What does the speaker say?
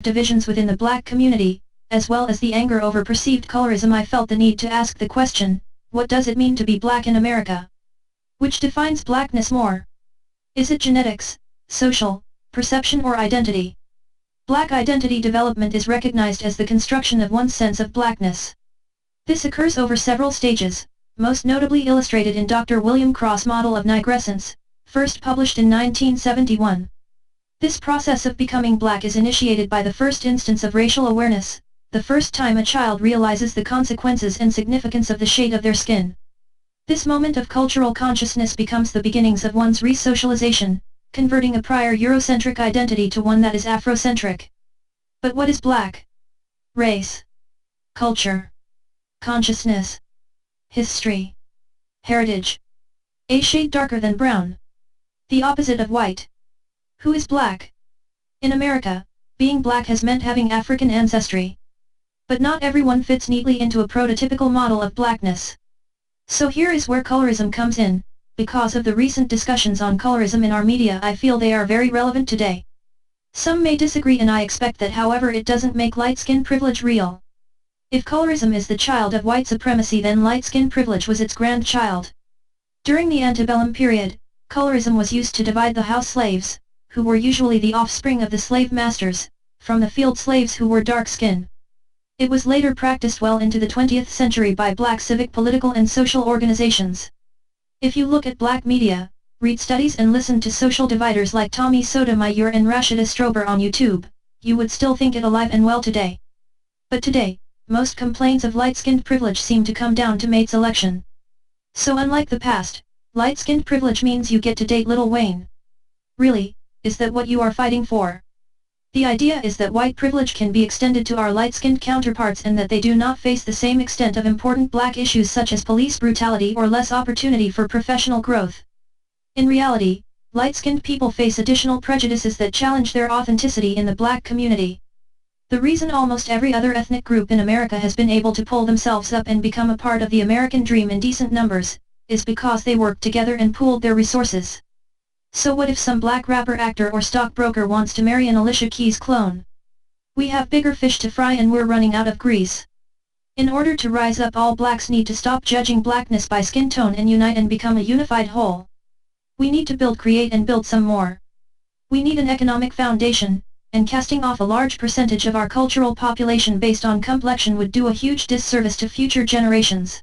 divisions within the black community, as well as the anger over perceived colorism, I felt the need to ask the question, what does it mean to be black in America? Which defines blackness more? Is it genetics, social, perception or identity? Black identity development is recognized as the construction of one's sense of blackness. This occurs over several stages, most notably illustrated in Dr. William Cross' model of nigrescence, first published in 1971. This process of becoming black is initiated by the first instance of racial awareness, the first time a child realizes the consequences and significance of the shade of their skin. This moment of cultural consciousness becomes the beginnings of one's re-socialization, converting a prior Eurocentric identity to one that is Afrocentric. But what is black? Race, culture, consciousness, history, heritage. A shade darker than brown. The opposite of white. Who is black? In America, being black has meant having African ancestry. But not everyone fits neatly into a prototypical model of blackness. So here is where colorism comes in. Because of the recent discussions on colorism in our media, I feel they are very relevant today. Some may disagree, and I expect that, however, it doesn't make light skin privilege real. If colorism is the child of white supremacy, then light skin privilege was its grandchild. During the antebellum period, colorism was used to divide the house slaves, who were usually the offspring of the slave masters, from the field slaves who were dark-skinned. It was later practiced well into the 20th century by black civic, political and social organizations. If you look at black media, read studies and listen to social dividers like Tommy Sotomayor and Rashida Strober on YouTube, you would still think it alive and well today. But today, most complaints of light-skinned privilege seem to come down to mate selection. So unlike the past, light-skinned privilege means you get to date Lil Wayne. Really, is that what you are fighting for? The idea is that white privilege can be extended to our light-skinned counterparts and that they do not face the same extent of important black issues such as police brutality or less opportunity for professional growth. In reality, light-skinned people face additional prejudices that challenge their authenticity in the black community. The reason almost every other ethnic group in America has been able to pull themselves up and become a part of the American dream in decent numbers, is because they worked together and pooled their resources. So what if some black rapper, actor or stockbroker wants to marry an Alicia Keys clone? We have bigger fish to fry and we're running out of grease. In order to rise up, all blacks need to stop judging blackness by skin tone and unite and become a unified whole. We need to create and build some more. We need an economic foundation, and casting off a large percentage of our cultural population based on complexion would do a huge disservice to future generations.